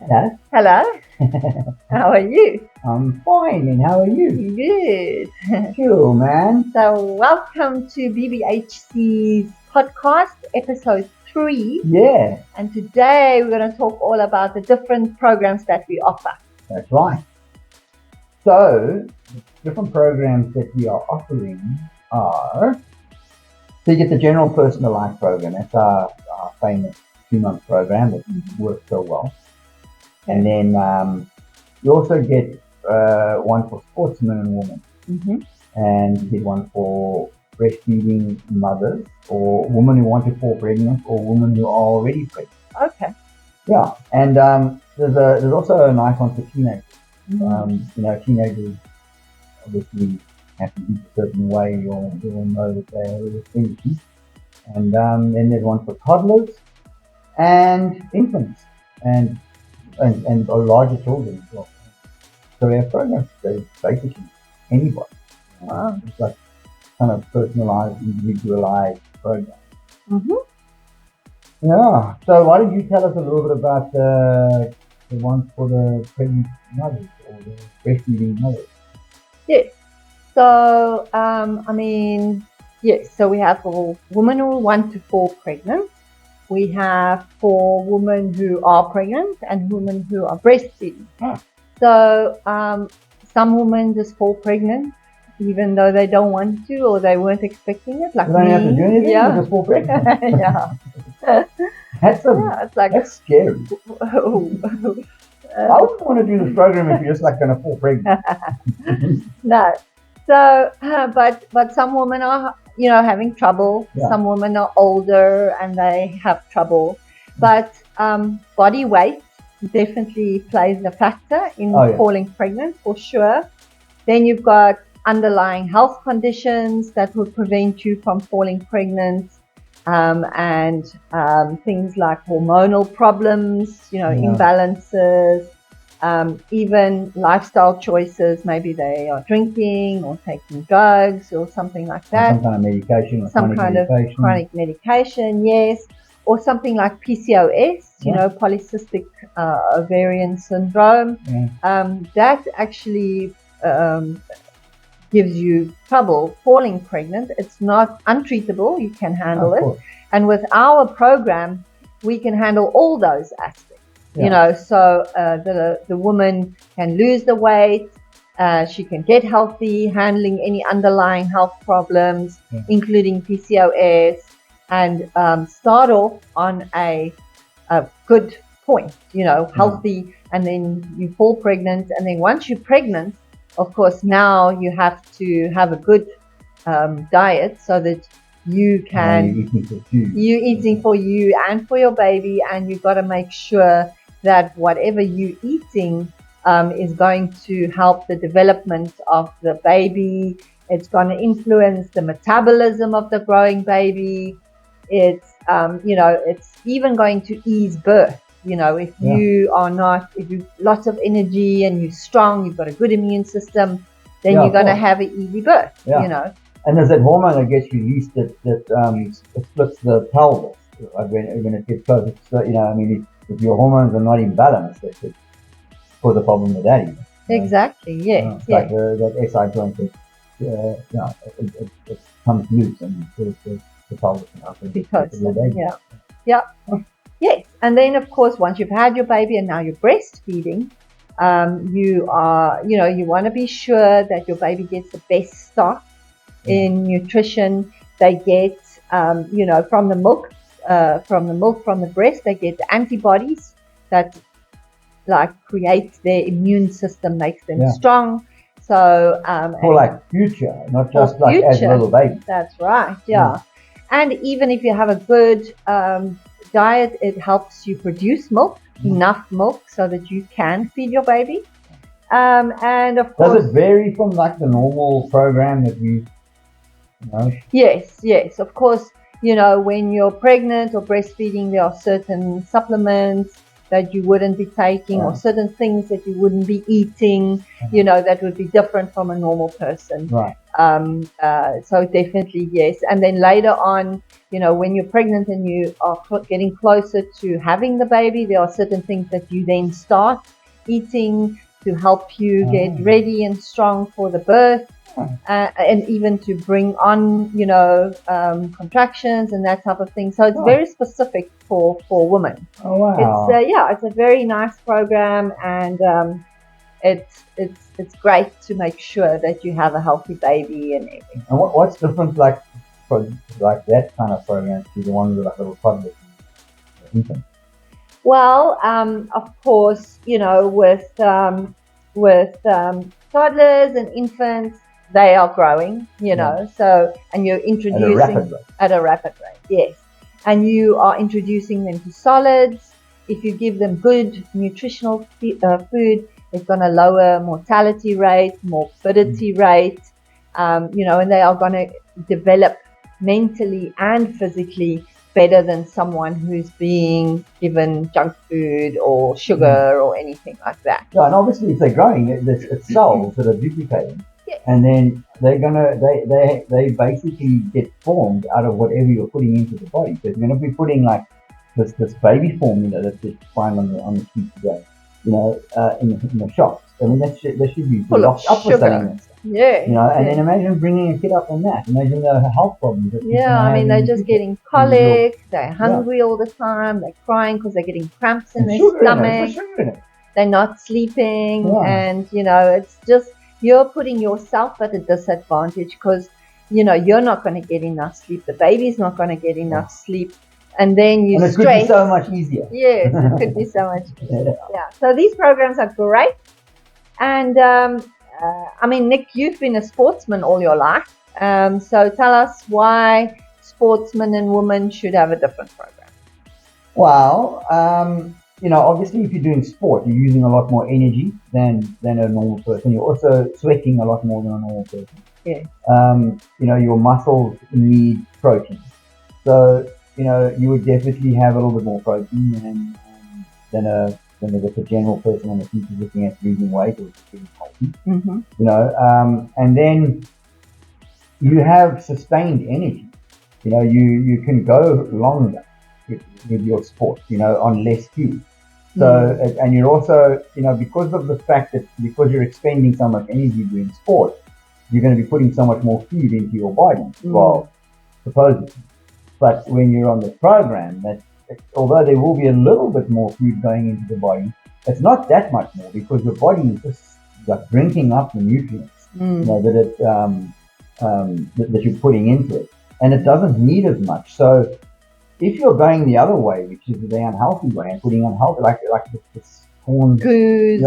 Hello. Hello, how are you? I'm fine, and how are you? Good. Cool, man. So, welcome to BBHC's podcast, episode 3. Yeah, And today we're going to talk all about the different programs that we offer. that's right. So, the different programs that we are offering are, so you get the general personal life program. That's our famous 2-month program that works so well. And then you also get one for sportsmen and women. Mm-hmm. And you get one for breastfeeding mothers or women who want to fall pregnant or women who are already pregnant. Okay. Yeah, and there's also a nice one for teenagers. Mm-hmm. Teenagers obviously have to eat a certain way. You'll know that they're really stingy. And then there's one for toddlers and infants and larger children as well. So we have programs for basically anybody. Wow. It's like kind of personalized, individualized program. Mm-hmm. Yeah. So why don't you tell us a little bit about the ones for the pregnant mothers or the breastfeeding mothers? Yes. So, yes. So we have for women who want to fall pregnant. We have for women who are pregnant and women who are breastfeeding. Ah. So some women just fall pregnant even though they don't want to or they weren't expecting it. Like You don't me. have to do anything. Yeah. You just fall pregnant. Yeah. It's like That's scary. I wouldn't want to do this program if you're just like going to fall pregnant. No. So, but some women are, having trouble. Yeah. Some women are older and they have trouble. But body weight definitely plays a factor in falling pregnant for sure. Then you've got underlying health conditions that would prevent you from falling pregnant. And things like hormonal problems, imbalances. Even lifestyle choices, maybe they are drinking or taking drugs or something like that. Some kind of medication. Some kind of chronic medication, yes. Or something like PCOS, polycystic ovarian syndrome. Yeah. That actually gives you trouble falling pregnant. It's not untreatable. You can handle it. And with our program, we can handle all those aspects. Yeah. So the woman can lose the weight, she can get healthy, handling any underlying health problems, including PCOS, and start off on a good point, healthy, and then you fall pregnant. And then once you're pregnant, of course, now you have to have a good diet so that you can, you're eating for you and for your baby, and you've got to make sure that whatever you're eating is going to help the development of the baby. It's going to influence the metabolism of the growing baby. It's, it's even going to ease birth. If you are not, if you've lots of energy and you're strong, you've got a good immune system, then you're going to have an easy birth, And there's that hormone that gets released that splits the pelvis when it gets close. So, if your hormones are not in balance, that could cause a problem with that even. Exactly, yes. It's like that SI joint it comes loose and the pelvis. Yes, and then of course once you've had your baby and now you're breastfeeding, you want to be sure that your baby gets the best start in nutrition. They get, from the milk, from the breast, they get antibodies that create their immune system, makes them strong. So for future, not just as a little baby. That's right, yeah. And even if you have a good diet, it helps you produce milk, enough milk, so that you can feed your baby. And of course, does it vary from the normal program that we? Yes. Of course, when you're pregnant or breastfeeding, there are certain supplements that you wouldn't be taking, or certain things that you wouldn't be eating, that would be different from a normal person. Right. So definitely yes. And then later on, when you're pregnant and you are getting closer to having the baby, there are certain things that you then start eating to help you get ready and strong for the birth. And even to bring on, contractions and that type of thing. So it's very specific for women. Oh wow! It's a very nice program, and it's great to make sure that you have a healthy baby and everything. And what's different, for that kind of program to the one with little toddlers and infants? Well, of course, with toddlers and infants, they are growing, so, and you're introducing at a rapid rate, yes. And you are introducing them to solids. If you give them good nutritional food, it's going to lower mortality rate, morbidity rate, and they are going to develop mentally and physically better than someone who's being given junk food or sugar or anything like that. Yeah, and obviously if they're growing, it's cells that are duplicating. Yes. And then they basically get formed out of whatever you're putting into the body. So if you're going to be putting this baby formula that you find on the street today, in the shops. I mean, that should be locked up with something. Yeah. And then imagine bringing a kid up on that. Imagine the health problems. They're just getting colic. They're hungry all the time. They're crying because they're getting cramps in their stomach. They're not sleeping, and it's just you're putting yourself at a disadvantage because you're not going to get enough sleep. The baby's not going to get enough sleep. And then you stress. It could be so much easier. Yes, it could be so much easier. Yeah. So these programs are great. And Nick, you've been a sportsman all your life. So tell us why sportsmen and women should have a different program. Well, obviously if you're doing sport, you're using a lot more energy than a normal person. You're also sweating a lot more than a normal person. Yes. Your muscles need protein. So, you would definitely have a little bit more protein than a general person on the street who's looking at losing weight or just getting healthy. Mm-hmm. And then you have sustained energy. You can go longer with your sport, on less fuel. So, and you're also, because of the fact that because you're expending so much energy doing sport, you're going to be putting so much more food into your body. Well, supposedly. But when you're on the program, although there will be a little bit more food going into the body, it's not that much more because your body is just drinking up the nutrients that you're putting into it, and it doesn't need as much. So if you're going the other way, which is the unhealthy way, and putting unhealthy like this corn goose,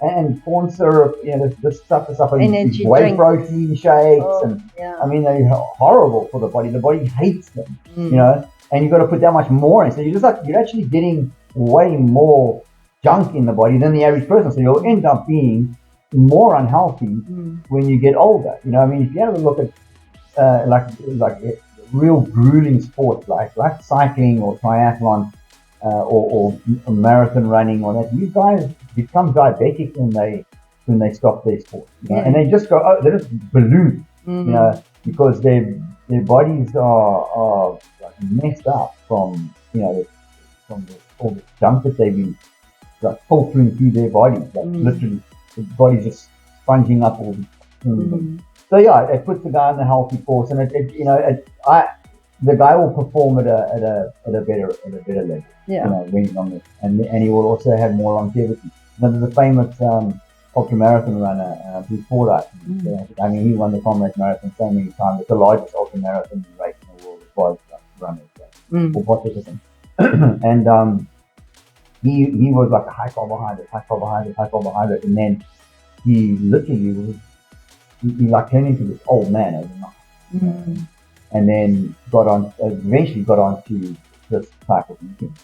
and corn syrup, this stuff energy whey protein shakes, I mean they're horrible for the body. The body hates them, and you've got to put that much more in. So you're actually getting way more junk in the body than the average person. So you'll end up being more unhealthy when you get older. If you have a look at like real grueling sports like cycling or triathlon or marathon running or that, these guys become diabetic when they stop their sport, and they just they just balloon, because their bodies are like messed up from all the junk that they've been filtering through their bodies, literally the body's just sponging up all these. So it puts the guy on the healthy course, and the guy will perform at a better level. When he's on this, and he will also have more longevity. There's a famous ultramarathon runner who fought us. He won the Comrades Marathon so many times. It's the largest ultramarathon race in the world as far as runners or participants. And he was like a high carbohydrate, and then he literally like turned into this old man overnight. And then eventually got on to this type of eating,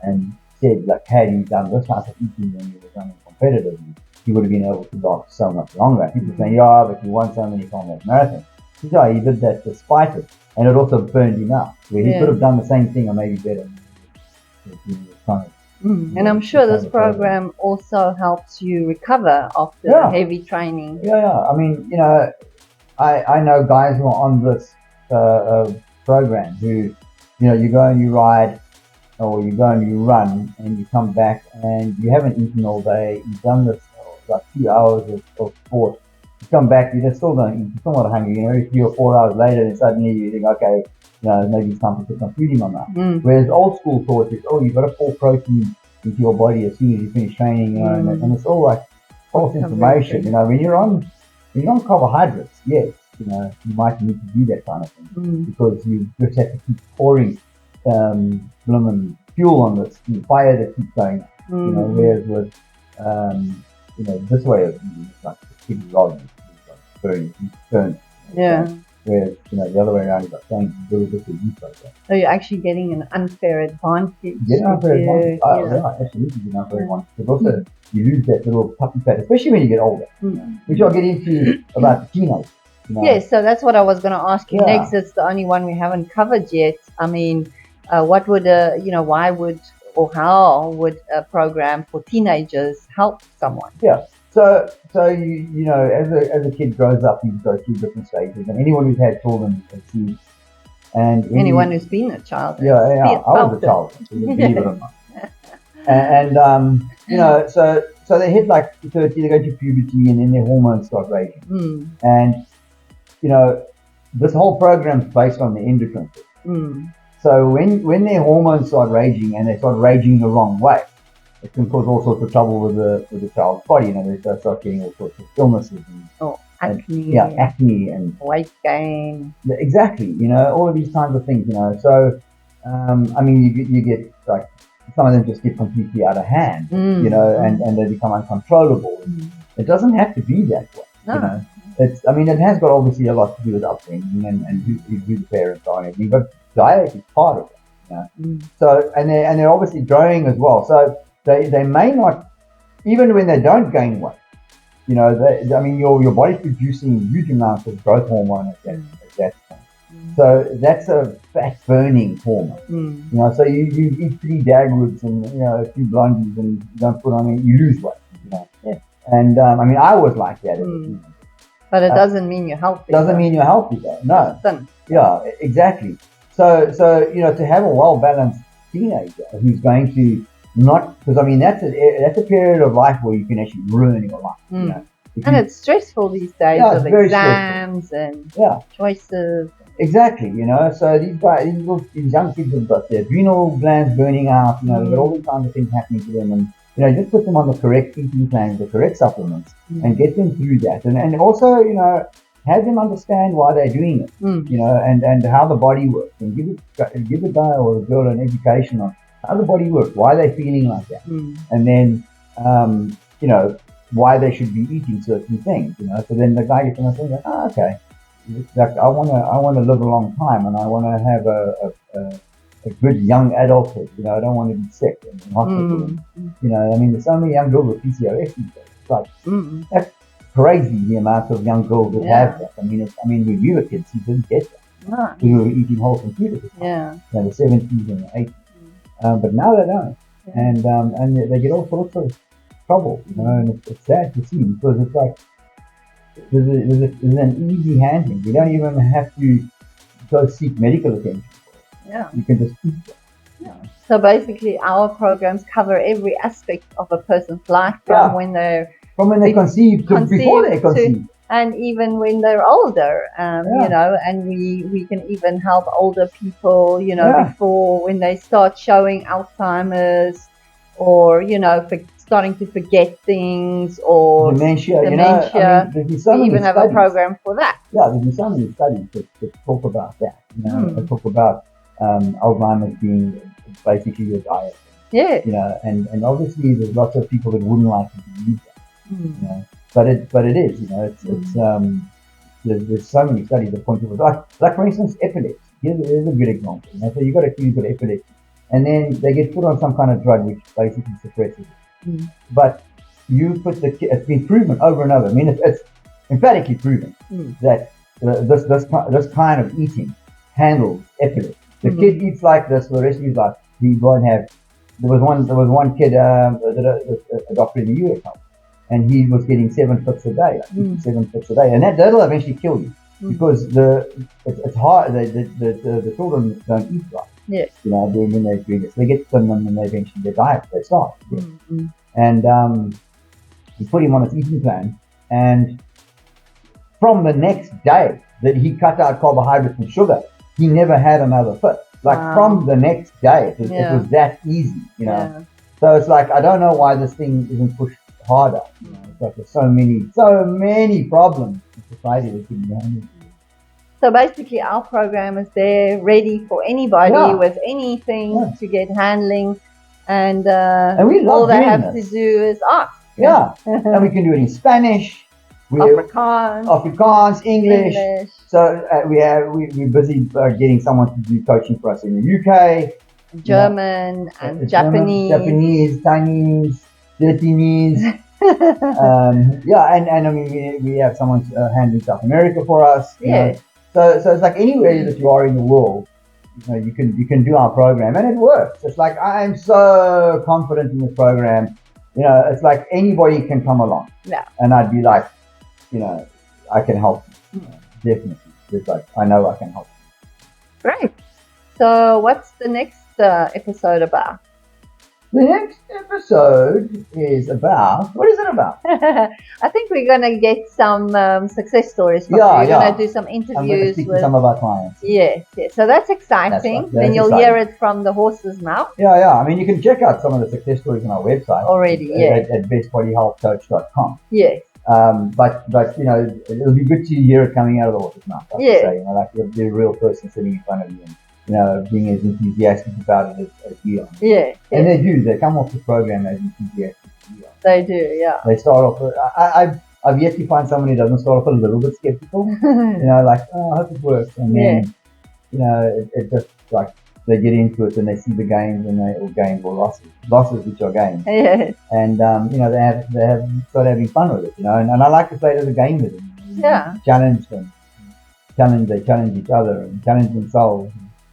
and said had he done this type of eating when he was running competitively, he would have been able to last so much longer. People saying, but you won so many Comrades marathons. He did that despite it, and it also burned him out. Where he could have done the same thing or maybe better. He was trying to And I'm sure this program also helps you recover after heavy training. Yeah. I mean, I know guys who are on this program who, you go and you ride, or you go and you run, and you come back and you haven't eaten all day. You've done this like 2 hours of sport. You come back, you just still don't eat. You're still not hungry. Every 3 or 4 hours later, then suddenly you think, okay, maybe it's time to put some food in my mouth. Whereas old school thought is, you've got to pour protein into your body as soon as you finish training, and it's all like false information. When you're on carbohydrates, yes, you might need to do that kind of thing because you just have to keep pouring fuel on this fire that keeps going. Whereas with this way of eating, it's like the kid rod, burn. Yeah. Whereas the other way around, you've got saying do a bit of use like that. So you're actually getting an unfair advantage. Get an unfair advantage. Absolutely, get an unfair advantage. But also, you lose that little puppy fat, especially when you get older, which I'll get into about teenagers. Yes, so that's what I was going to ask you next. It's the only one we haven't covered yet. I mean, what would why would or how would a program for teenagers help someone? Yeah. So as a kid grows up, you go through different stages, and anyone who's had children has seen, and anyone who's been a child, I was a child, believe it or not, and so they hit like 30, they go to puberty, and then their hormones start raging, and this whole program is based on the endocrine system. So when their hormones start raging, and they start raging the wrong way, it can cause all sorts of trouble with the child's body. They start getting all sorts of illnesses acne, acne and weight gain. Exactly, all of these kinds of things. So I mean, you get like some of them just get completely out of hand, and they become uncontrollable. It doesn't have to be that way. No. It has got obviously a lot to do with upbringing and who the parents are and everything, but diet is part of it. So and they're obviously growing as well. So they may not, even when they don't gain weight, your body's producing huge amounts of growth hormone at that point. So that's a fat burning hormone. So you eat 3 dagwoods and a few blondies and you don't put on it, you lose weight. And I was like that. But it doesn't mean you're healthy. Doesn't mean you're healthy though. No. Thin. Yeah, exactly. So to have a well balanced teenager who's going to not, because that's a period of life where you can actually ruin your life. And it's stressful these days with exams and choices. Exactly, so these young kids have got their adrenal glands burning out, they've got all these kinds of things happening to them, and just put them on the correct eating plan, the correct supplements, and get them through that, and also have them understand why they're doing it, and how the body works, and give the guy or the girl an education on how the body works, why they're feeling like that, and then why they should be eating certain things, so then the guy gets to understand that, okay, like I want to live a long time, and I want to have a good young adulthood. I don't want to be sick and in hospital. There's so many young girls with PCOS these days. It's like that's crazy, the amount of young girls that have that. When we were kids, you didn't get that. We were eating whole computers. Yeah. The 70s and the 80s. But now they don't, and they get all sorts of trouble. And it's sad to see, because it's like there's an easy handling. You don't even have to go seek medical attention for it. Yeah. You can just eat it. So basically, our programs cover every aspect of a person's life from when they're conceived to before they conceived. And even when they're older, and we can even help older people, before when they start showing Alzheimer's or, starting to forget things or dementia. We even have a program for that. Yeah, there's been so many studies that talk about that. They talk about Alzheimer's being basically your diet. Yeah. And obviously there's lots of people that wouldn't like to believe that. But it is. There's so many studies that point to it. Like for instance, epilepsy. Here's a good example. So you've got a kid with epilepsy, and then they get put on some kind of drug which basically suppresses it. But you put it's been proven over and over. It's emphatically proven that this kind of eating handles epilepsy. The kid eats like this for the rest of his life. He won't have There was one kid that a doctor in the US helped, and he was getting 7 fits a day, like 7 fits a day, and that'll eventually kill you because it's hard. The children don't eat right. Yes. You know, when they're doing this, they get thin and then they eventually their diet they start. And we put him on his eating plan, and from the next day that he cut out carbohydrates and sugar, he never had another fit. Like from the next day, it was that easy, you know. Yeah. So it's like, I don't know why this thing isn't pushed harder. You know? It's like there's so many problems in society that can be handled. So basically, our program is there, ready for anybody with anything to get handling, and we love all they doing have this. to do is ask. Yeah, and we can do it in Spanish, Afrikaans, English. So we're busy getting someone to do coaching for us in the UK, German and Japanese, Chinese, Vietnamese. And I mean we have someone handling South America for us. You know. So it's like anywhere that you are in the world, you know, you can do our program and it works. It's like I'm so confident in this program. You know, it's like anybody can come along. Yeah. And I'd be like, you know, I can help you. Definitely. It's like I know I can help you. Great. So what's the next episode about? The next episode is about, what is it about? I think we're going to get some success stories from you. We're going to do some interviews. I'm going to speak to some of our clients. Yes. So that's exciting. Then you'll hear it from the horse's mouth. Yeah. I mean, you can check out some of the success stories on our website. Already, at bestbodyhealthcoach.com. Yes. But you know, it'll be good to hear it coming out of the horse's mouth. Like you say, you know, like the real person sitting in front of you. And, you know, being as enthusiastic about it as we are. Yeah. And they do. They come off the program as enthusiastic as we are. They do, yeah. They start off. I've yet to find somebody who doesn't start off a little bit skeptical. You know, like, oh, I hope it works. And then, you know, it just like they get into it and they see the gains or losses which are gains. Yes. And you know, they start having fun with it. You know, and I like to play it as a game with them. Yeah. Challenge them. They challenge each other and challenge themselves.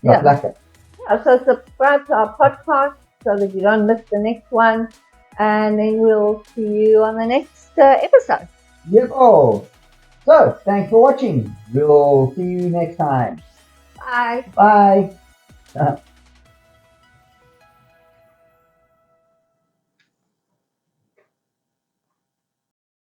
Like it. Yeah, so subscribe to our podcast so that you don't miss the next one, and then we'll see you on the next episode. Yep. Oh, so thanks for watching. We'll see you next time. Bye. Bye.